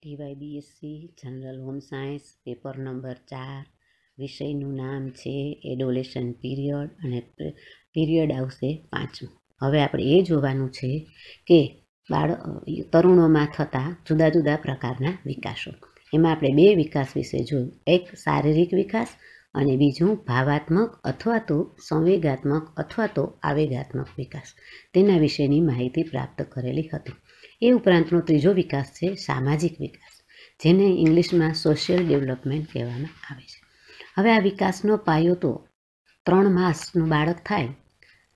ટીવાયબીએસસી general home science paper number 4 વિષયનું નામ છે એડોલેશન પીરિયડ અને પીરિયડ આવશે 5. હવે આપણે એ જોવાનું છે કે તરુણોમાં થતા જુદા જુદા પ્રકારના વિકાસો. એમાં આપણે 2 વિકાસ વિશે જોયું, એક શારીરિક વિકાસ અને બીજું ભાવાત્મક અથવા તો સંવેગાત્મક અથવા તો આવેગાત્મક વિકાસ. તેના વિશેની માહિતી પ્રાપ્ત કરેલી હતી. એ ઉપરાંતનો ત્રીજો વિકાસ છે સામાજિક વિકાસ, જેને ઇંગ્લિશમાં સોશિયલ ડેવલપમેન્ટ કહેવામાં આવે છે. હવે આ વિકાસનો પાયો તો 3 માસનું બાળક થાય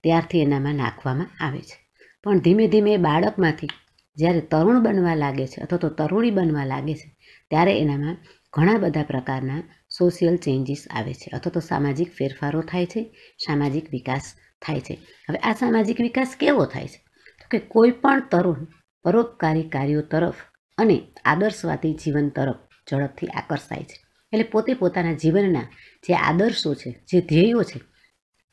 ત્યારથી એનામાં નાખવામાં આવે છે. પણ ધીમે ધીમે બાળકમાંથી જ્યારે તરુણ બનવા લાગે છે અથવા તો તરુણી બનવા લાગે છે ત્યારે એનામાં ઘણા બધા પ્રકારના સોશિયલ ચેન્જીસ આવે છે અથવા તો સામાજિક ફેરફારો થાય છે, સામાજિક વિકાસ થાય છે. હવે આ સામાજિક વિકાસ કેવો થાય છે? તો કે કોઈ પણ તરુણ પરોપકારી કાર્યો તરફ અને આદર્શવાદી જીવન તરફ ઝડપથી આકર્ષાય છે. એટલે પોતે પોતાના જીવનના જે આદર્શો છે, જે ધ્યેયો છે,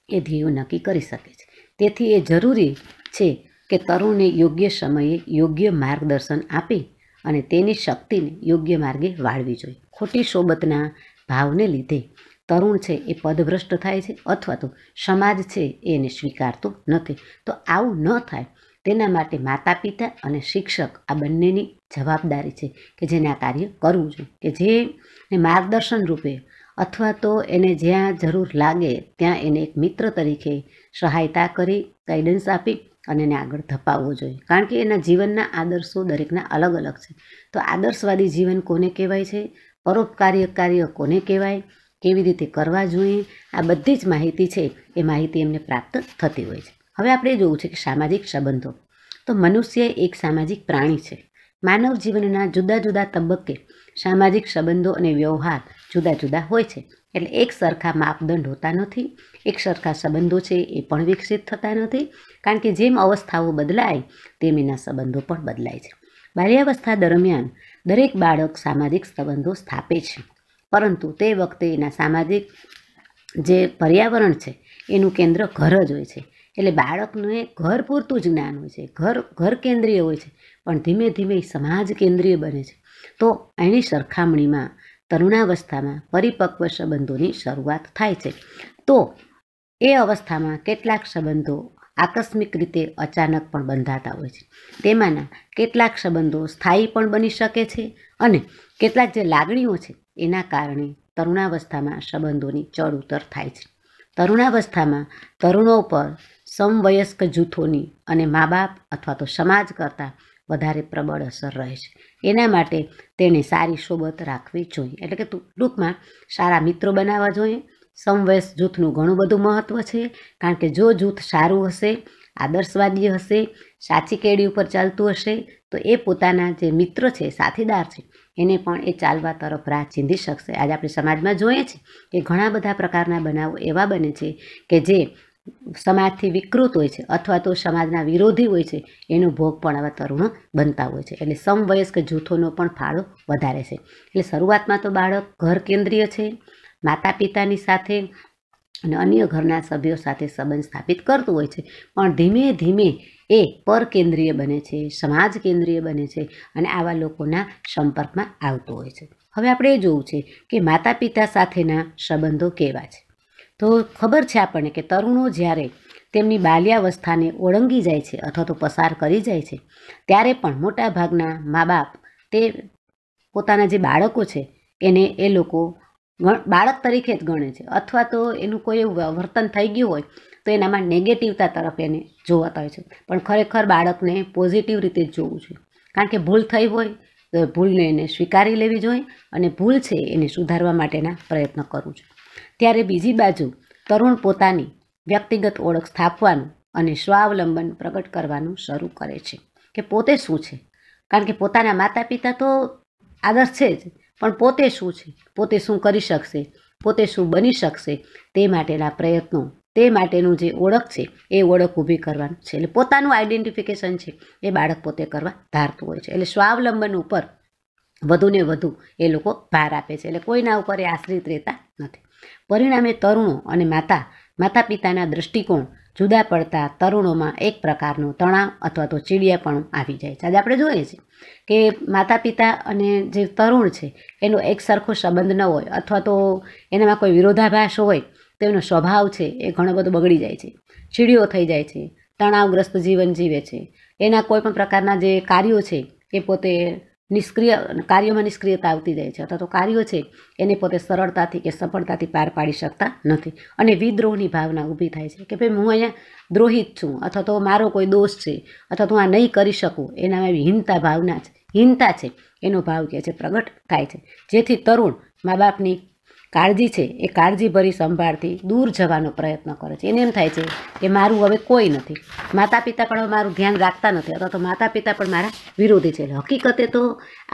એ ધ્યેયો નક્કી કરી શકે છે. તેથી એ જરૂરી છે કે તરુણને યોગ્ય સમયે યોગ્ય માર્ગદર્શન આપી અને તેની શક્તિને યોગ્ય માર્ગે વાળવી જોઈએ. ખોટી સોબતના ભાવને લીધે તરુણ છે એ પદભ્રષ્ટ થાય છે અથવા તો સમાજ છે એને સ્વીકારતો નથી. તો આવું ન થાય તેના માટે માતા પિતા અને શિક્ષક આ બંનેની જવાબદારી છે કે જેને આ કાર્ય કરવું જોઈએ, કે જે માર્ગદર્શન રૂપે અથવા તો એને જ્યાં જરૂર લાગે ત્યાં એને એક મિત્ર તરીકે સહાયતા કરી, ગાઈડન્સ આપી અને એને આગળ ધપાવવો જોઈએ. કારણ કે એના જીવનના આદર્શો દરેકના અલગ અલગ છે. તો આદર્શવાદી જીવન કોને કહેવાય છે, પરોપકારી કાર્ય કોને કહેવાય, કેવી રીતે કરવા જોઈએ, આ બધી જ માહિતી છે એ માહિતી એમને પ્રાપ્ત થતી હોય છે. હવે આપણે જોવું છે કે સામાજિક સંબંધો. તો મનુષ્ય એક સામાજિક પ્રાણી છે. માનવ જીવનના જુદા જુદા તબક્કે સામાજિક સંબંધો અને વ્યવહાર જુદા જુદા હોય છે. એટલે એક સરખા માપદંડ હોતા નથી, એક સરખા સંબંધો છે એ પણ વિકસિત થતા નથી. કારણ કે જેમ અવસ્થાઓ બદલાય તેમ એના સંબંધો પણ બદલાય છે. બાલ્યાવસ્થા દરમિયાન દરેક બાળક સામાજિક સંબંધો સ્થાપે છે, પરંતુ તે વખતે એના સામાજિક જે પર્યાવરણ છે એનું કેન્દ્ર ઘર જ હોય છે. એટલે બાળકને ઘર પૂરતું જ જ્ઞાન હોય છે, ઘર કેન્દ્રીય હોય છે, પણ ધીમે ધીમે સમાજ કેન્દ્રીય બને છે. તો એની સરખામણીમાં તરુણાવસ્થામાં પરિપક્વ સંબંધોની શરૂઆત થાય છે. તો એ અવસ્થામાં કેટલાક સંબંધો આકસ્મિક રીતે અચાનક પણ બંધાતા હોય છે. તેમાંના કેટલાક સંબંધો સ્થાયી પણ બની શકે છે અને કેટલાક જે લાગણીઓ છે એના કારણે તરુણાવસ્થામાં સંબંધોની ચડ ઉતર થાય છે. તરુણાવસ્થામાં તરુણો પર સમવયસ્ક જૂથોની અને મા બાપ અથવા તો સમાજ કરતાં વધારે પ્રબળ અસર રહે છે. એના માટે તેણે સારી સોબત રાખવી જોઈએ. એટલે કે ટૂંકમાં સારા મિત્રો બનાવવા જોઈએ. સમવયસ્ક જૂથનું ઘણું બધું મહત્ત્વ છે, કારણ કે જો જૂથ સારું હશે, આદર્શવાદી હશે, સાચી કેડી ઉપર ચાલતું હશે, તો એ પોતાના જે મિત્ર છે, સાથીદાર છે, એને પણ એ ચાલવા તરફ રાહ ચીંધી શકશે. આજે આપણે સમાજમાં જોઈએ છીએ કે ઘણા બધા પ્રકારના બનાવો એવા બને છે કે જે સમાજથી વિકૃત હોય છે અથવા તો સમાજના વિરોધી હોય છે, એનો ભોગ પણ આવા તરુણો બનતા હોય છે. એટલે સમવયસ્ક જૂથોનો પણ ફાળો વધારે છે. એટલે શરૂઆતમાં તો બાળક ઘર કેન્દ્રીય છે, માતા પિતાની સાથે અને અન્ય ઘરના સભ્યો સાથે સંબંધ સ્થાપિત કરતું હોય છે, પણ ધીમે ધીમે એ પરકેન્દ્રીય બને છે, સમાજ કેન્દ્રીય બને છે અને આવા લોકોના સંપર્કમાં આવતો હોય છે. હવે આપણે એ જોવું છે કે માતા પિતા સાથેના સંબંધો કેવા છે. તો ખબર છે આપણને કે તરુણો જ્યારે તેમની બાલ્યાવસ્થાને ઓળંગી જાય છે અથવા તો પસાર કરી જાય છે ત્યારે પણ મોટા ભાગના મા બાપ તે પોતાના જે બાળકો છે એને એ લોકો બાળક તરીકે જ ગણે છે, અથવા તો એનું કોઈ એવું વર્તન થઈ ગયું હોય તો એનામાં નેગેટિવતા તરફ એને જોવાતા હોય છે. પણ ખરેખર બાળકને પોઝિટિવ રીતે જ જોવું જોઈએ. કારણ કે ભૂલ થઈ હોય તો ભૂલને એને સ્વીકારી લેવી જોઈએ અને ભૂલ છે એને સુધારવા માટેના પ્રયત્ન કરવું જોઈએ. ત્યારે બીજી બાજુ તરુણ પોતાની વ્યક્તિગત ઓળખ સ્થાપવાનું અને સ્વાવલંબન પ્રગટ કરવાનું શરૂ કરે છે કે પોતે શું છે. કારણ કે પોતાના માતા પિતા તો આદર્શ છે જ, પણ પોતે શું છે, પોતે શું કરી શકશે, પોતે શું બની શકશે, તે માટેના પ્રયત્નો, તે માટેનું જે ઓળખ છે એ ઓળખ ઊભી કરવાનું છે. એટલે પોતાનું આઈડેન્ટિફિકેશન છે એ બાળક પોતે કરવા ધારતું હોય છે. એટલે સ્વાવલંબન ઉપર વધુને વધુ એ લોકો ભાર આપે છે. એટલે કોઈના ઉપર એ આશ્રિત રહેતા નથી. પરિણામે તરુણો અને માતા પિતાના દૃષ્ટિકોણ જુદા પડતા તરુણોમાં એક પ્રકારનો તણાવ અથવા તો ચીડિયાપણું આવી જાય છે. આજે આપણે જોઈએ છીએ કે માતા પિતા અને જે તરુણ છે એનો એક સરખો સંબંધ ન હોય અથવા તો એનામાં કોઈ વિરોધાભાસ હોય તો એનો સ્વભાવ છે એ ઘણો બધો બગડી જાય છે, ચીડિયો થઈ જાય છે, તણાવગ્રસ્ત જીવન જીવે છે. એના કોઈ પણ પ્રકારના જે કાર્યો છે એ પોતે કાર્યોમાં નિષ્ક્રિયતા આવતી જાય છે અથવા તો કાર્યો છે એને પોતે સરળતાથી કે સફળતાથી પાર પાડી શકતા નથી અને વિદ્રોહની ભાવના ઊભી થાય છે કે ભાઈ હું અહીંયા દ્રોહિત છું અથવા તો મારો કોઈ દોષ છે અથવા તો આ નહીં કરી શકું, એનામાં એવી હીનતા છે એનો ભાવ કે છે પ્રગટ થાય છે. જેથી તરુણ મા બાપની કાળજી છે એ કાળજીભરી સંભાળથી દૂર જવાનો પ્રયત્ન કરે છે. એને એમ થાય છે કે મારું હવે કોઈ નથી, માતા પિતા પણ મારું ધ્યાન રાખતા નથી અથવા તો માતા પિતા પણ મારા વિરોધી છે. હકીકતે તો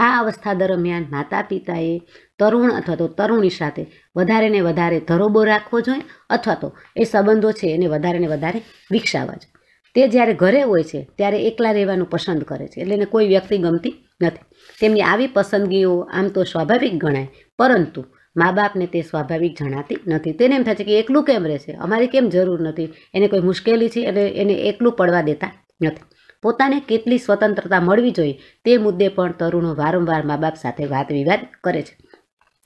આ અવસ્થા દરમિયાન માતા પિતાએ તરુણ અથવા તો તરુણી સાથે વધારે ને વધારે ધરોબો રાખવો જોઈએ અથવા તો એ સંબંધો છે એને વધારે ને વધારે વિકસાવવા જોઈએ. તે જ્યારે ઘરે હોય છે ત્યારે એકલા રહેવાનું પસંદ કરે છે, એટલે એને કોઈ વ્યક્તિ ગમતી નથી. તેમની આવી પસંદગીઓ આમ તો સ્વાભાવિક ગણાય, પરંતુ મા બાપને તે સ્વાભાવિક જણાતી નથી. તેને એમ થાય છે કે એકલું કેમ રહેશે, અમારી કેમ જરૂર નથી, એને કોઈ મુશ્કેલી છે અને એને એકલું પડવા દેતા નથી. પોતાને કેટલી સ્વતંત્રતા મળવી જોઈએ તે મુદ્દે પણ તરુણો વારંવાર મા બાપ સાથે વાદ વિવાદ કરે છે.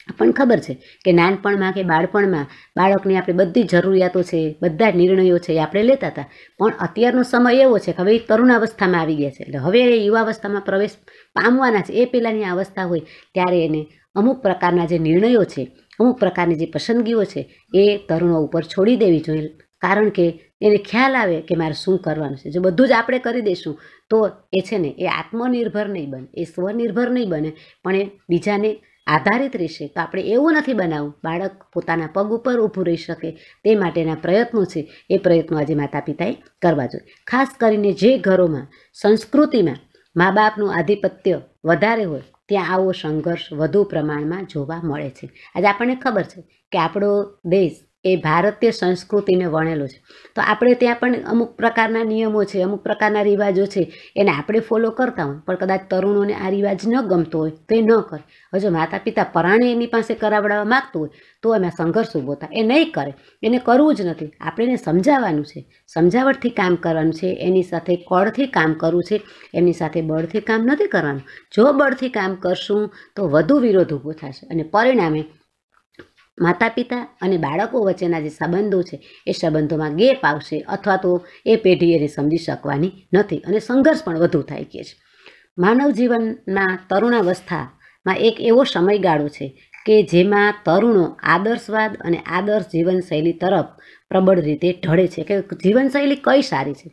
આપણને ખબર છે કે નાનપણમાં કે બાળપણમાં બાળકની આપણે બધી જરૂરિયાતો છે, બધા નિર્ણયો છે એ આપણે લેતા હતા, પણ અત્યારનો સમય એવો છે કે હવે તરુણાવસ્થામાં આવી ગયા છે, એટલે હવે એ યુવાવસ્થામાં પ્રવેશ પામવાના છે. એ પહેલાંની અવસ્થા હોય ત્યારે એને અમુક પ્રકારના જે નિર્ણયો છે, અમુક પ્રકારની જે પસંદગીઓ છે એ તરુણો ઉપર છોડી દેવી જોઈએ, કારણ કે એને ખ્યાલ આવે કે મારે શું કરવાનું છે. જો બધું જ આપણે કરી દઈશું તો એ છે ને એ આત્મનિર્ભર નહીં બને, એ સ્વનિર્ભર નહીં બને, પણ એ બીજાને આધારિત રહેશે. તો આપણે એવું નથી બનાવવું, બાળક પોતાના પગ ઉપર ઊભું રહી શકે તે માટેના પ્રયત્નો છે એ પ્રયત્નો આજે માતા પિતાએ કરવા જોઈએ. ખાસ કરીને જે ઘરોમાં સંસ્કૃતિમાં મા બાપનું આધિપત્ય વધારે હોય ત્યાં આવો સંઘર્ષ વધુ પ્રમાણમાં જોવા મળે છે. આજે આપણને ખબર છે કે આપણો દેશ એ ભારતીય સંસ્કૃતિને વણેલો છે, તો આપણે ત્યાં પણ અમુક પ્રકારના નિયમો છે, અમુક પ્રકારના રિવાજો છે એને આપણે ફોલો કરતા હોય, પણ કદાચ તરુણોને આ રિવાજ ન ગમતો હોય તો એ ન કરે. હવે જો માતા પિતા પરાણે એની પાસે કરાવડાવવા માગતું હોય તો એમાં સંઘર્ષ ઊભો થાય. એ નહીં કરે, એને કરવું જ નથી. આપણે એને સમજાવવાનું છે, સમજાવટથી કામ કરવાનું છે, એની સાથે કળથી કામ કરવું છે, એની સાથે બળથી કામ નથી કરવાનું. જો બળથી કામ કરશું તો વધુ વિરોધ ઊભો થશે અને પરિણામે માતા પિતા અને બાળકો વચ્ચેના જે સંબંધો છે એ સંબંધોમાં ગેપ આવશે અથવા તો એ પેઢી એને સમજી શકવાની નથી અને સંઘર્ષ પણ વધુ થાય છે. માનવ જીવનના તરુણાવસ્થામાં એક એવો સમયગાળો છે કે જેમાં તરુણો આદર્શવાદ અને આદર્શ જીવનશૈલી તરફ પ્રબળ રીતે ઢળે છે કે જીવનશૈલી કઈ સારી છે.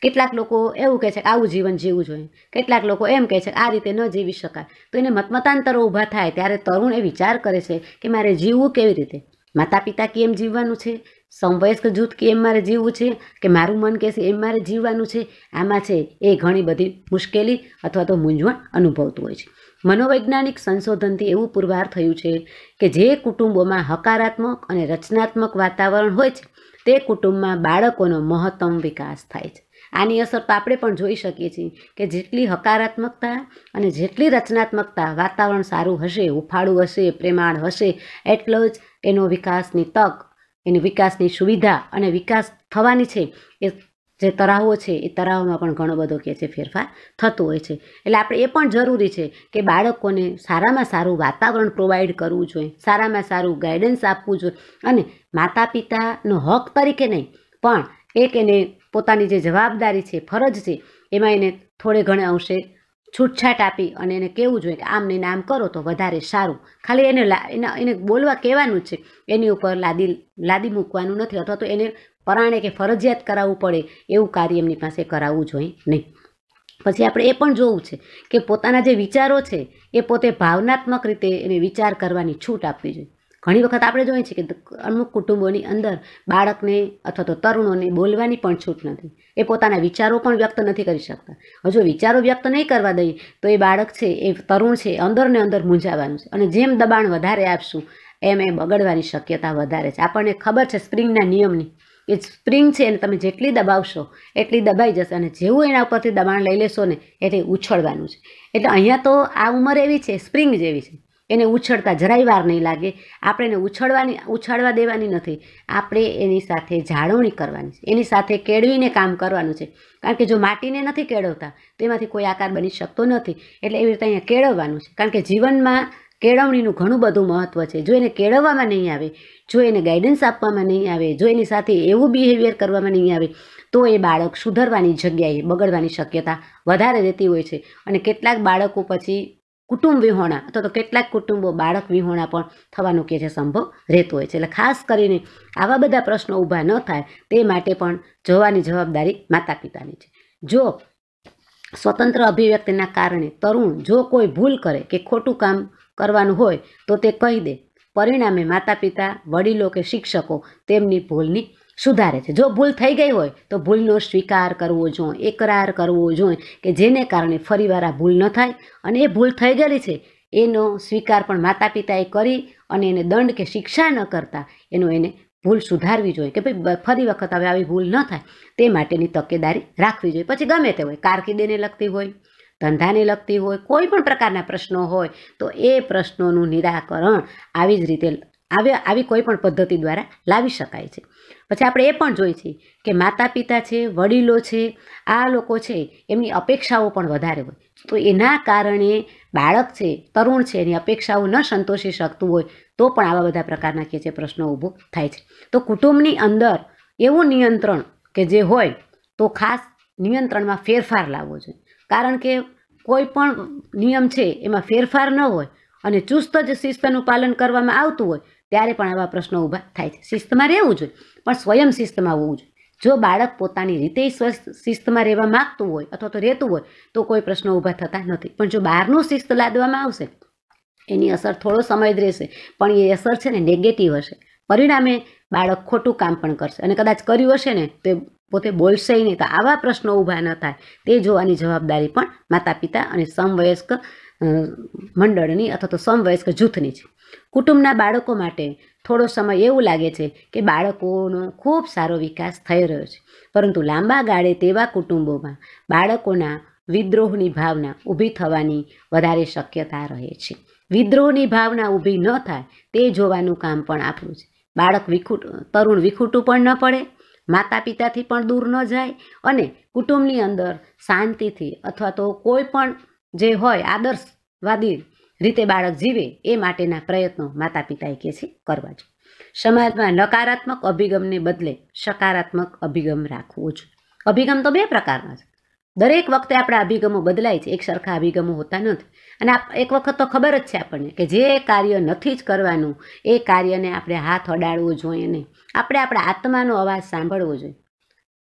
કેટલાક લોકો એવું કહે છે કે આવું જીવન જીવવું જોઈએ, કેટલાક લોકો એમ કહે છે કે આ રીતે ન જીવી શકાય. તો એને મતમતાંતરો ઊભા થાય ત્યારે તરુણ એ વિચાર કરે છે કે મારે જીવવું કેવી રીતે, માતા પિતા કેમ જીવવાનું છે, સમવયસ્ક જૂથ કેમ મારે જીવવું છે, કે મારું મન કહેશે એમ મારે જીવવાનું છે. આમાં છે એ ઘણી બધી મુશ્કેલી અથવા તો મૂંઝવણ અનુભવતું હોય છે. મનોવૈજ્ઞાનિક સંશોધનથી એવું પુરવાર થયું છે કે જે કુટુંબોમાં હકારાત્મક અને રચનાત્મક વાતાવરણ હોય છે તે કુટુંબમાં બાળકોનો મહત્તમ વિકાસ થાય છે. આની અસર તો આપણે પણ જોઈ શકીએ છીએ કે જેટલી હકારાત્મકતા અને જેટલી રચનાત્મકતા વાતાવરણ સારું હશે, ઉફાળું હશે, પ્રેમાળ હશે, એટલો જ એનો વિકાસની તક, એની વિકાસની સુવિધા અને વિકાસ થવાની છે એ જે તરાહો છે એ તરાહોમાં પણ ઘણો બધો કે છે ફેરફાર થતો હોય છે. એટલે આપણે એ પણ જરૂરી છે કે બાળકોને સારામાં સારું વાતાવરણ પ્રોવાઈડ કરવું જોઈએ, સારામાં સારું ગાઈડન્સ આપવું જોઈએ અને માતા પિતાનો હક તરીકે નહીં પણ એક એને પોતાની જે જવાબદારી છે, ફરજ છે, એમાં એને થોડે ઘણે અંશે છૂટછાટ આપી અને એને કહેવું જોઈએ કે આમ નહીં આમ કરો તો વધારે સારું. ખાલી એને બોલવા કહેવાનું જ છે, એની ઉપર લાદી મૂકવાનું નથી અથવા તો એને પરાણે કે ફરજિયાત કરાવવું પડે એવું કાર્ય એમની પાસે કરાવવું જોઈએ નહીં. પછી આપણે એ પણ જોવું છે કે પોતાના જે વિચારો છે એ પોતે ભાવનાત્મક રીતે એને વિચાર કરવાની છૂટ આપવી જોઈએ. ઘણી વખત આપણે જોઈએ છીએ કે અમુક કુટુંબોની અંદર બાળકને અથવા તો તરુણોને બોલવાની પણ છૂટ નથી, એ પોતાના વિચારો પણ વ્યક્ત નથી કરી શકતા. હવે જો વિચારો વ્યક્ત નહીં કરવા દઈએ તો એ બાળક છે, એ તરુણ છે, અંદર ને અંદર મૂંઝાવાનું છે અને જેમ દબાણ વધારે આપશું એમ એ બગડવાની શક્યતા વધારે છે. આપણને ખબર છે સ્પ્રિંગના નિયમની, એ સ્પ્રિંગ છે એને તમે જેટલી દબાવશો એટલી દબાઈ જશે અને જેવું એના ઉપરથી દબાણ લઈ લેશો ને એટલે ઉછળવાનું છે. એટલે અહીંયા તો આ ઉંમર એવી છે સ્પ્રિંગ જેવી છે એને ઉછળતા જરાય વાર નહીં લાગે. આપણે એને ઉછાળવા દેવાની નથી. આપણે એની સાથે જાળવણી કરવાની છે, એની સાથે કેળવીને કામ કરવાનું છે. કારણ કે જો માટીને નથી કેળવતા તેમાંથી કોઈ આકાર બની શકતો નથી. એટલે એવી રીતે અહીંયા કેળવવાનું છે. કારણ કે જીવનમાં કેળવણીનું ઘણું બધું મહત્ત્વ છે. જો એને કેળવવામાં નહીં આવે, જો એને ગાઈડન્સ આપવામાં નહીં આવે, જો એની સાથે એવું બિહેવિયર કરવામાં નહીં આવે, તો એ બાળક સુધરવાની જગ્યાએ બગડવાની શક્યતા વધારે રહેતી હોય છે. અને કેટલાક બાળકો પછી કુટુંબ વિહોણા અથવા તો કેટલાક કુટુંબો બાળક વિહોણા પણ થવાનો કે છે સંભવ રહેતો હોય છે. એટલે ખાસ કરીને આવા બધા પ્રશ્નો ઊભા ન થાય તે માટે પણ જોવાની જવાબદારી માતા પિતાની છે. જો સ્વતંત્ર અભિવ્યક્તિના કારણે તરુણ જો કોઈ ભૂલ કરે કે ખોટું કામ કરવાનું હોય તો તે કહી દે. પરિણામે માતા પિતા, વડીલો કે શિક્ષકો તેમની ભૂલની સુધારે છે. જો ભૂલ થઈ ગઈ હોય તો ભૂલનો સ્વીકાર કરવો જોઈએ, એકરાર કરવો જોઈએ કે જેને કારણે ફરીવાર આ ભૂલ ન થાય. અને એ ભૂલ થઈ ગયેલી છે એનો સ્વીકાર પણ માતા પિતાએ કરી અને એને દંડ કે શિક્ષા ન કરતા એને ભૂલ સુધારવી જોઈએ કે ભાઈ ફરી વખત હવે આવી ભૂલ ન થાય તે માટેની તકેદારી રાખવી જોઈએ. પછી ગમે તે હોય, કારકિર્દીને લગતી હોય, ધંધાને લગતી હોય, કોઈ પણ પ્રકારના પ્રશ્નો હોય તો એ પ્રશ્નોનું નિરાકરણ આવી જ રીતે આવી કોઈ પણ પદ્ધતિ દ્વારા લાવી શકાય છે. પછી આપણે એ પણ જોઈએ છીએ કે માતા પિતા છે, વડીલો છે, આ લોકો છે એમની અપેક્ષાઓ પણ વધારે હોય. તો એના કારણે બાળક છે, તરુણ છે, એની અપેક્ષાઓ ન સંતોષી શકતું હોય તો પણ આવા બધા પ્રકારના કે છે પ્રશ્નો ઊભો થાય છે. તો કુટુંબની અંદર એવું નિયંત્રણ કે જે હોય તો ખાસ નિયંત્રણમાં ફેરફાર લાવવો જોઈએ. કારણ કે કોઈ પણ નિયમ છે એમાં ફેરફાર ન હોય અને ચુસ્ત જ શિસ્તનું પાલન કરવામાં આવતું હોય ત્યારે પણ આવા પ્રશ્નો ઊભા થાય છે. શિસ્તમાં રહેવું જોઈએ પણ સ્વયં શિસ્તમાં હોવું જોઈએ. જો બાળક પોતાની રીતે શિસ્તમાં રહેવા માગતું હોય અથવા તો રહેતું હોય તો કોઈ પ્રશ્નો ઊભા થતા નથી. પણ જો બહારનું શિસ્ત લાદવામાં આવશે એની અસર થોડો સમય જ રહેશે પણ એ અસર છે ને નેગેટિવ હશે. પરિણામે બાળક ખોટું કામ પણ કરશે અને કદાચ કર્યું હશે ને તે પોતે બોલશે નહીં. તો આવા પ્રશ્નો ઊભા ન થાય તે જોવાની જવાબદારી પણ માતા પિતા અને સમવયસ્ક મંડળની અથવા તો સમવયસ્ક જૂથની છે. કુટુંબના બાળકો માટે થોડો સમય એવું લાગે છે કે બાળકોનો ખૂબ સારો વિકાસ થઈ રહ્યો છે, પરંતુ લાંબા ગાળે તેવા કુટુંબોમાં બાળકોના વિદ્રોહની ભાવના ઊભી થવાની વધારે શક્યતા રહે છે. વિદ્રોહની ભાવના ઊભી ન થાય તે જોવાનું કામ પણ આપણું છે. બાળક તરુણ વિખૂટું પણ ન પડે, માતા પિતાથી પણ દૂર ન જાય અને કુટુંબની અંદર શાંતિથી અથવા તો કોઈ પણ જે હોય આદર્શવાદી રીતે બાળક જીવે એ માટેના પ્રયત્નો માતા પિતાએ કે છે કરવા જોઈએ. સમાજમાં નકારાત્મક અભિગમને બદલે સકારાત્મક અભિગમ રાખવો જોઈએ. અભિગમ તો બે પ્રકારના છે. દરેક વખતે આપણા અભિગમો બદલાય છે, એક સરખા અભિગમો હોતા નથી. અને એક વખત તો ખબર જ છે આપણને કે જે કાર્ય નથી જ કરવાનું એ કાર્યને આપણે હાથ અડાડવો જોઈએ નહીં. આપણે આપણા આત્માનો અવાજ સાંભળવો જોઈએ.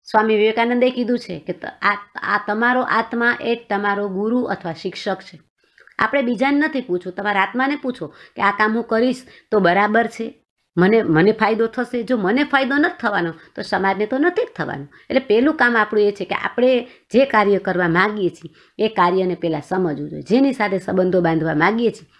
સ્વામી વિવેકાનંદે કીધું છે કે આ તમારો આત્મા એ તમારો ગુરુ અથવા શિક્ષક છે. આપણે બીજાને નથી પૂછવું, તમારા આત્માને પૂછો કે આ કામ હું કરીશ તો બરાબર છે, મને ફાયદો થશે. જો મને ફાયદો નથી થવાનો તો સમાજને તો નથી જ થવાનો. એટલે પહેલું કામ આપણું એ છે કે આપણે જે કાર્ય કરવા માગીએ છીએ એ કાર્યને પહેલાં સમજવું જોઈએ. જેની સાથે સંબંધો બાંધવા માગીએ છીએ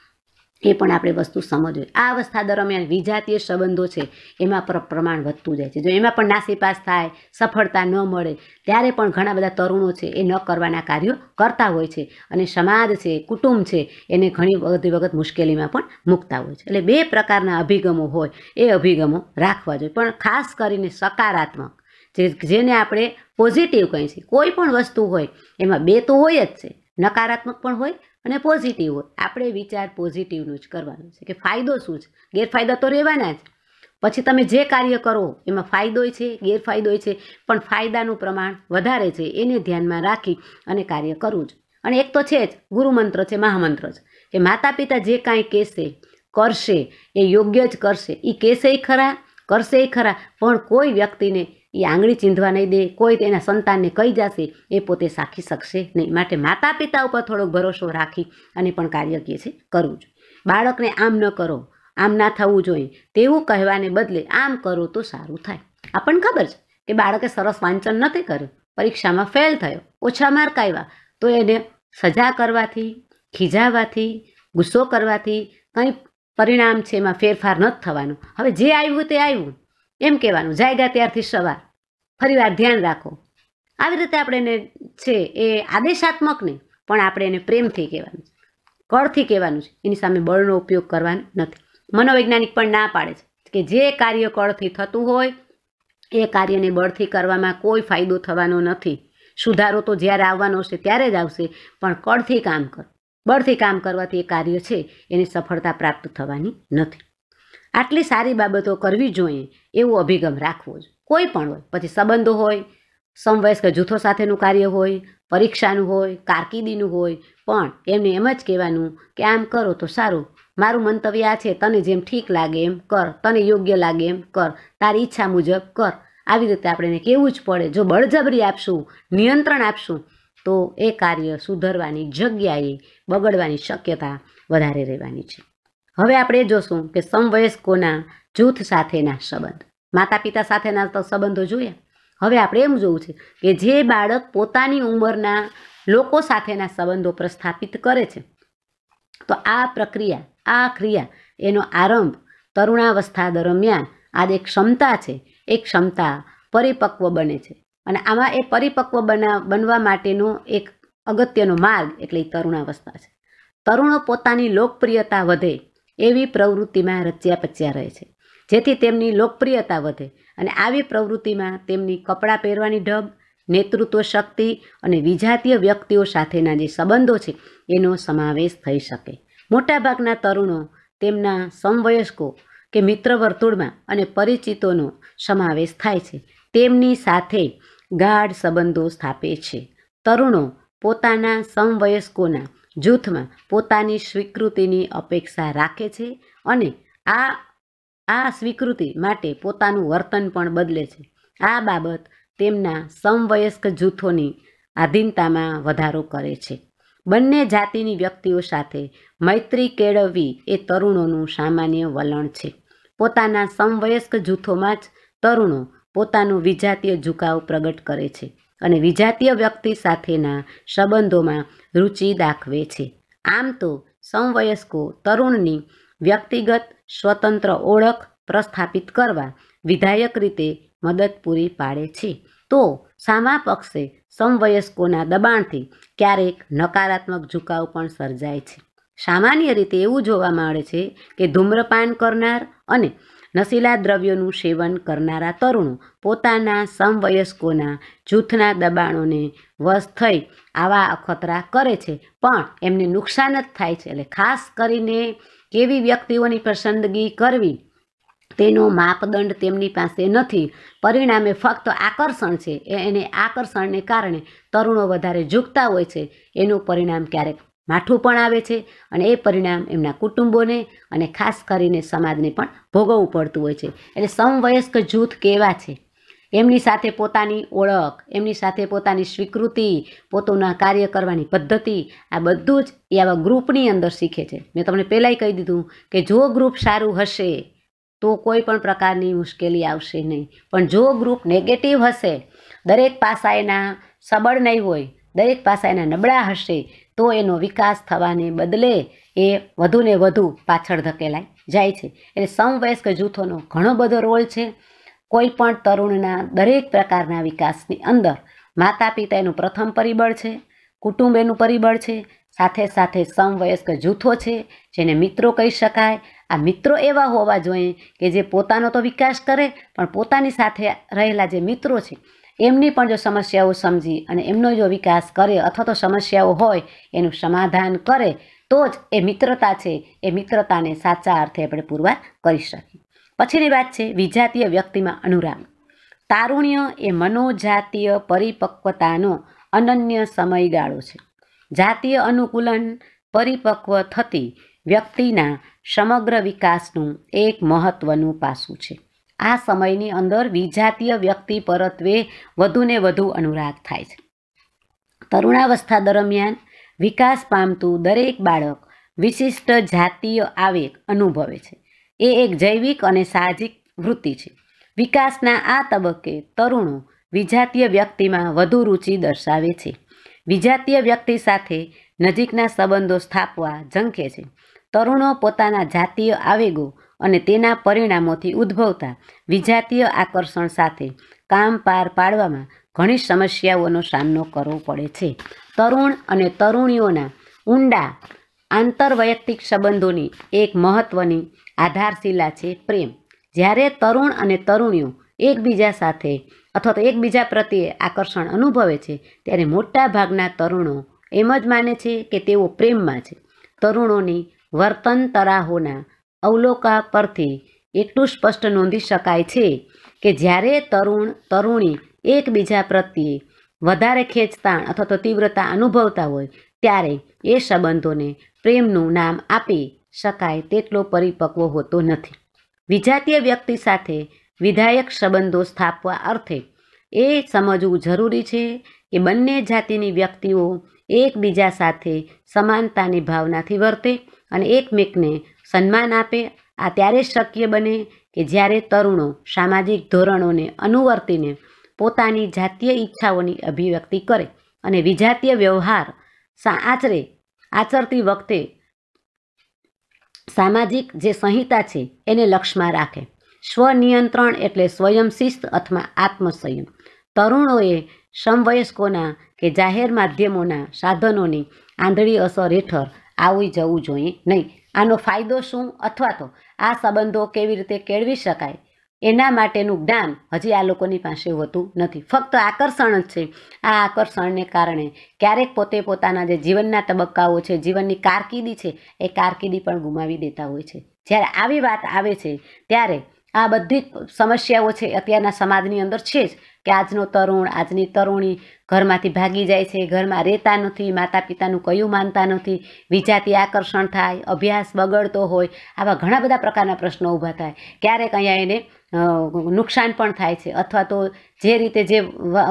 એ પણ આપણે વસ્તુ સમજવી. આ અવસ્થા દરમિયાન વિજાતીય સંબંધો છે એમાં પ્રમાણ વધતું જાય છે. જો એમાં પણ નાસીપાસ થાય, સફળતા ન મળે ત્યારે પણ ઘણા બધા તરુણો છે એ ન કરવાના કાર્યો કરતા હોય છે અને સમાજ છે, કુટુંબ છે એને ઘણી બધી વખત મુશ્કેલીમાં પણ મૂકતા હોય છે. એટલે બે પ્રકારના અભિગમો હોય એ અભિગમો રાખવા જોઈએ, પણ ખાસ કરીને સકારાત્મક જેને આપણે પોઝિટિવ કહીએ છીએ. કોઈ પણ વસ્તુ હોય એમાં બે તો હોય જ છે, નકારાત્મક પણ હોય અને પોઝિટિવ હોય. આપણે વિચાર પોઝિટિવનું જ કરવાનું છે કે ફાયદો શું છે, ગેરફાયદા તો રહેવાના જ. પછી તમે જે કાર્ય કરો એમાં ફાયદોય છે, ગેરફાયદોય છે, પણ ફાયદાનું પ્રમાણ વધારે છે એને ધ્યાનમાં રાખી અને કાર્ય કરવું જોઈએ. અને એક તો છે જ ગુરુમંત્ર છે, મહામંત્ર છે કે માતા પિતા જે કાંઈ કહેશે કરશે એ યોગ્ય જ કરશે. એ કહેશે ખરા, કરશે ખરા, પણ કોઈ વ્યક્તિને એ આંગળી ચીંધવા નહીં દે, કોઈ તેના સંતાનને કહી જશે એ પોતે સાખી શકશે નહીં. માટે માતા પિતા ઉપર થોડોક ભરોસો રાખી અને પણ કાર્ય કે છે કરવું જોઈએ. બાળકને આમ ન કરો, આમ ના થવું જોઈએ તેવું કહેવાને બદલે આમ કરો તો સારું થાય. આપણને ખબર છે કે બાળકે સરસ વાંચન નથી કર્યું, પરીક્ષામાં ફેલ થયો, ઓછા માર્ક આવ્યા, તો એને સજા કરવાથી, ખીજાવવાથી, ગુસ્સો કરવાથી કંઈ પરિણામ છે એમાં ફેરફાર નથી થવાનો. હવે જે આવ્યું તે આવ્યું એમ કહેવાનું, જાગ્યા ત્યારથી સવાર, ફરીવાર ધ્યાન રાખો. આવી રીતે આપણે એને છે એ આદેશાત્મક નહીં પણ આપણે એને પ્રેમથી કહેવાનું. કળથી કહેવાનું છે, એની સામે બળનો ઉપયોગ કરવાનો નથી. મનોવૈજ્ઞાનિક પણ ના પાડે છે કે જે કાર્ય કળથી થતું હોય એ કાર્યને બળથી કરવામાં કોઈ ફાયદો થવાનો નથી. સુધારો તો જ્યારે આવવાનો હશે ત્યારે જ આવશે, પણ કળથી કામ કરો, બળથી કામ કરવાથી એ કાર્ય છે એની સફળતા પ્રાપ્ત થવાની નથી. આટલી સારી બાબતો કરવી જોઈએ એવો અભિગમ રાખવો જોઈએ. કોઈ પણ હોય, પછી સંબંધો હોય, સમવયસ્ક જૂથો સાથેનું કાર્ય હોય, પરીક્ષાનું હોય, કારકિર્દીનું હોય, પણ એમને એમ જ કહેવાનું કે આમ કરો તો સારું, મારું મંતવ્ય આ છે, તને જેમ ઠીક લાગે એમ કર, તને યોગ્ય લાગે એમ કર, તારી ઈચ્છા મુજબ કર. આવી રીતે આપણે એને કહેવું જ પડે. જો બળજબરી આપશું, નિયંત્રણ આપશું, તો એ કાર્ય સુધરવાની જગ્યાએ બગડવાની શક્યતા વધારે રહેવાની છે. હવે આપણે જોશું કે સમવયસ્કોના જૂથ સાથેના સંબંધ. માતા પિતા સાથેના તો સંબંધો જોયા. હવે આપણે એમ જોવું છે કે જે બાળક પોતાની ઉંમરના લોકો સાથેના સંબંધો પ્રસ્થાપિત કરે છે, તો આ પ્રક્રિયા, આ ક્રિયા, એનો આરંભ તરુણાવસ્થા દરમિયાન આ એક ક્ષમતા છે, એ ક્ષમતા પરિપક્વ બને છે. અને આમાં એ પરિપક્વ બનવા માટેનો એક અગત્યનો માર્ગ એટલે તરુણાવસ્થા છે. તરુણો પોતાની લોકપ્રિયતા વધે એવી પ્રવૃત્તિમાં રચ્યા પચ્યા રહે છે, જેથી તેમની લોકપ્રિયતા વધે. અને આવી પ્રવૃત્તિમાં તેમની કપડાં પહેરવાની ઢબ, નેતૃત્વ શક્તિ અને વિજાતીય વ્યક્તિઓ સાથેના જે સંબંધો છે એનો સમાવેશ થઈ શકે. મોટાભાગના તરુણો તેમના સમવયસ્કો કે મિત્ર વર્તુળમાં અને પરિચિતોનો સમાવેશ થાય છે, તેમની સાથે ગાઢ સંબંધો સ્થાપે છે. તરુણો પોતાના સમવયસ્કોના જૂથમાં પોતાની સ્વીકૃતિની અપેક્ષા રાખે છે અને આ સ્વીકૃતિ માટે પોતાનું વર્તન પણ બદલે છે. આ બાબત તેમના સમવયસ્ક જૂથોની આધીનતામાં વધારો કરે છે. બંને જાતિની વ્યક્તિઓ સાથે મૈત્રી કેળવવી એ તરુણોનું સામાન્ય વલણ છે. પોતાના સમવયસ્ક જૂથોમાં જ તરુણો પોતાનું વિજાતીય ઝુકાવ પ્રગટ કરે છે અને વિજાતીય વ્યક્તિ સાથેના સંબંધોમાં રુચિ દાખવે છે. આમ તો સમવયસ્કો તરુણની વ્યક્તિગત સ્વતંત્ર ઓળખ પ્રસ્થાપિત કરવા વિધાયક રીતે મદદ પૂરી પાડે છે, તો સામા પક્ષે સમવયસ્કોના દબાણથી ક્યારેક નકારાત્મક ઝુકાવ પણ સર્જાય છે. સામાન્ય રીતે એવું જોવા મળે છે કે ધૂમ્રપાન કરનાર અને નશીલા દ્રવ્યોનું સેવન કરનારા તરુણો પોતાના સમવયસ્કોના જૂથના દબાણોને વશ થઈ આવા અખતરા કરે છે, પણ એમને નુકસાન જ થાય છે. એટલે ખાસ કરીને કેવી વ્યક્તિઓની પસંદગી કરવી તેનો માપદંડ તેમની પાસે નથી. પરિણામે ફક્ત આકર્ષણ છે, એને આકર્ષણને કારણે તરુણો વધારે ઝૂકતા હોય છે. એનું પરિણામ ક્યારેક માઠું પણ આવે છે અને એ પરિણામ એમના કુટુંબોને અને ખાસ કરીને સમાજને પણ ભોગવવું પડતું હોય છે. એટલે સમવયસ્ક જૂથ કેવા છે, એમની સાથે પોતાની ઓળખ, એમની સાથે પોતાની સ્વીકૃતિ, પોતાના કાર્ય કરવાની પદ્ધતિ, આ બધું જ એ આવા ગ્રુપની અંદર શીખે છે. મેં તમને પહેલાંય કહી દીધું કે જો ગ્રુપ સારું હશે તો કોઈ પણ પ્રકારની મુશ્કેલી આવશે નહીં, પણ જો ગ્રુપ નેગેટિવ હશે, દરેક પાસા એના સબળ નહીં હોય, દરેક પાસા એના નબળા હશે, તો એનો વિકાસ થવાને બદલે એ વધુને વધુ પાછળ ધકેલાઈ જાય છે. એટલે સમવયસ્ક જૂથોનો ઘણો બધો રોલ છે. કોઈ પણ તરુણના દરેક પ્રકારના વિકાસની અંદર માતા પિતા એનું પ્રથમ પરિબળ છે, કુટુંબ એનું પરિબળ છે, સાથે સાથે સમવયસ્ક જૂથો છે જેને મિત્રો કહી શકાય. આ મિત્રો એવા હોવા જોઈએ કે જે પોતાનો તો વિકાસ કરે, પણ પોતાની સાથે રહેલા જે મિત્રો છે એમની પણ જો સમસ્યાઓ સમજી અને એમનો જો વિકાસ કરે અથવા તો સમસ્યાઓ હોય એનું સમાધાન કરે, તો જ એ મિત્રતા છે, એ મિત્રતાને સાચા અર્થે આપણે પુરવાર કરી શકીએ. પછીની વાત છે વિજાતીય વ્યક્તિમાં અનુરાગ. તારુણ્ય એ મનોજાતીય પરિપક્વતાનો અનન્ય સમયગાળો છે. જાતીય અનુકૂલન પરિપક્વ થતી વ્યક્તિના સમગ્ર વિકાસનું એક મહત્વનું પાસું છે. આ સમયની અંદર વિજાતીય વ્યક્તિ પરત્વે વધુને વધુ અનુરાગ થાય છે. તરુણાવસ્થા દરમિયાન વિકાસ પામતું દરેક બાળક વિશિષ્ટ જાતીય આવેગ અનુભવે છે. એ એક જૈવિક અને સાહજિક વૃત્તિ છે. વિકાસના આ તબક્કે તરુણો વિજાતીય વ્યક્તિમાં વધુ રુચિ દર્શાવે છે. વિજાતીય વ્યક્તિ સાથે નજીકના સંબંધો સ્થાપવા ઝંખે છે. તરુણો પોતાના જાતીય આવેગો અને તેના પરિણામોથી ઉદ્ભવતા વિજાતીય આકર્ષણ સાથે કામ પાર પાડવામાં ઘણી સમસ્યાઓનો સામનો કરવો પડે છે. તરુણ અને તરુણીઓના ઊંડા આંતરવૈયક્તિક સંબંધોની એક મહત્વની આધારશિલા છે પ્રેમ. જ્યારે તરુણ અને તરુણીઓ એકબીજા સાથે અથવા તો એકબીજા પ્રત્યે આકર્ષણ અનુભવે છે ત્યારે મોટા ભાગના તરુણો એમ જ માને છે કે તેઓ પ્રેમમાં છે. તરુણોની વર્તન તરાહોના અવલોકન પરથી એટલું સ્પષ્ટ નોંધી શકાય છે કે જ્યારે તરુણ તરુણી એકબીજા પ્રત્યે વધારે ખેંચતાણ અથવા તો તીવ્રતા અનુભવતા હોય ત્યારે એ સંબંધોને પ્રેમનું નામ આપી શકાય તેટલો પરિપક્વ હોતો નથી. વિજાતીય વ્યક્તિ સાથે વિધાયક સંબંધો સ્થાપવા અર્થે એ સમજવું જરૂરી છે કે બંને જાતિની વ્યક્તિઓ એકબીજા સાથે સમાનતાની ભાવનાથી વર્તે અને એકમેકને સન્માન આપે. આ ત્યારે શક્ય બને કે જ્યારે તરુણો સામાજિક ધોરણોને અનુવર્તીને પોતાની જાતીય ઈચ્છાઓની અભિવ્યક્તિ કરે અને વિજાતીય વ્યવહાર આચરતી વખતે સામાજિક જે સંહિતા છે એને લક્ષ્યમાં રાખે. સ્વનિયંત્રણ એટલે સ્વયં શિસ્ત અથવા આત્મસંયમ. તરુણોએ સમવયસ્કોના કે જાહેર માધ્યમોના સાધનોની આંધળી અસર હેઠળ આવી જવું જોઈએ નહીં. આનો ફાયદો શું અથવા તો આ સંબંધો કેવી રીતે કેળવી શકાય એના માટેનું જ્ઞાન હજી આ લોકોની પાસે હોતું નથી. ફક્ત આકર્ષણ જ છે. આ આકર્ષણને કારણે ક્યારેક પોતે પોતાના જે જીવનના તબક્કાઓ છે, જીવનની કારકિર્દી છે, એ કારકિર્દી પણ ગુમાવી દેતા હોય છે. જ્યારે આવી વાત આવે છે ત્યારે આ બધી સમસ્યાઓ છે અત્યારના સમાજની અંદર છે જ કે આજનો તરુણ, આજની તરુણી ઘરમાંથી ભાગી જાય છે, ઘરમાં રહેતા નથી, માતા પિતાનું કયું માનતા નથી, વિજાતીય આકર્ષણ થાય, અભ્યાસ બગડતો હોય, આવા ઘણા બધા પ્રકારના પ્રશ્નો ઊભા થાય. ક્યારેક અહીંયા એને નુકસાન પણ થાય છે અથવા તો જે રીતે જે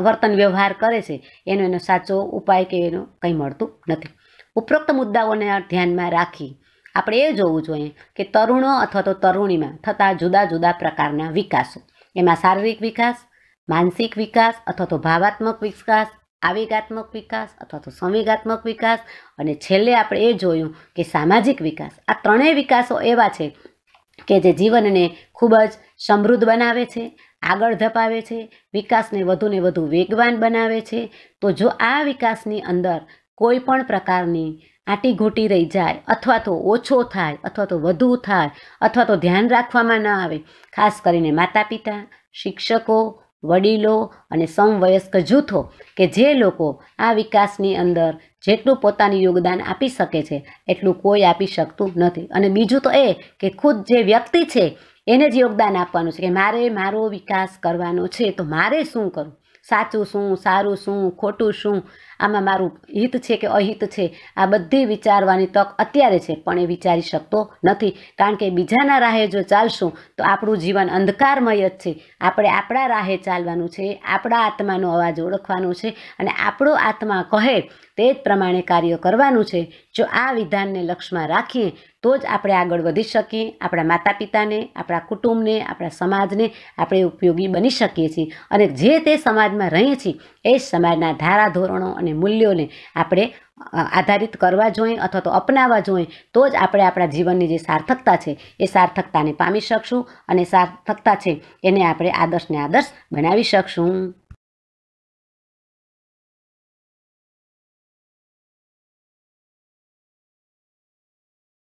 વર્તન વ્યવહાર કરે છે એનો સાચો ઉપાય કે એનું કંઈ મળતું નથી. ઉપરોક્ત મુદ્દાઓને ધ્યાનમાં રાખી આપણે એ જોવું જોઈએ કે તરુણો અથવા તો તરુણીમાં થતા જુદા જુદા પ્રકારના વિકાસો, એમાં શારીરિક વિકાસ, માનસિક વિકાસ અથવા તો ભાવાત્મક વિકાસ, આવેગાત્મક વિકાસ અથવા તો સંવેગાત્મક વિકાસ, અને છેલ્લે આપણે એ જોયું કે સામાજિક વિકાસ. આ ત્રણેય વિકાસો એવા છે કે જે જીવનને ખૂબ જ સમૃદ્ધ બનાવે છે, આગળ ધપાવે છે, વિકાસને વધુને વધુ વેગવાન બનાવે છે. તો જો આ વિકાસની અંદર કોઈ પણ પ્રકારની આંટીઘૂંટી રહી જાય અથવા તો ઓછો થાય અથવા તો વધુ થાય અથવા તો ધ્યાન રાખવામાં ન આવે, ખાસ કરીને માતા પિતા, શિક્ષકો, વડીલો અને સમવયસ્ક જૂથો કે જે લોકો આ વિકાસની અંદર જેટલું પોતાનું યોગદાન આપી શકે છે એટલું કોઈ આપી શકતું નથી. અને બીજું તો એ કે ખુદ જે વ્યક્તિ છે એને જ યોગદાન આપવાનું છે કે મારે મારો વિકાસ કરવાનો છે, તો મારે શું કરવું, સાચું શું, સારું શું, ખોટું શું, આમાં મારું હિત છે કે અહિત છે, આ બધી વિચારવાની તક અત્યારે છે પણ એ વિચારી શકતો નથી. કારણ કે બીજાના રાહે જો ચાલશું તો આપણું જીવન અંધકારમય જ છે. આપણે આપણા રાહે ચાલવાનું છે, આપણા આત્માનો અવાજ ઓળખવાનો છે અને આપણો આત્મા કહે તે જ પ્રમાણે કાર્ય કરવાનું છે. જો આ વિધાનને લક્ષ્યમાં રાખીએ તો જ આપણે આગળ વધી શકીએ, આપણા માતા પિતાને, આપણા કુટુંબને, આપણા સમાજને આપણે ઉપયોગી બની શકીએ છીએ. અને જે તે સમાજમાં રહીએ છીએ એ જ સમાજના ધારાધોરણો અને મૂલ્યોને આપણે આધારિત કરવા જોઈએ અથવા તો અપનાવવા જોઈએ. તો જ આપણે આપણા જીવનની જે સાર્થકતા છે એ સાર્થકતાને પામી શકશું અને સાર્થકતા છે એને આપણે આદર્શને આદર્શ બનાવી શકશું.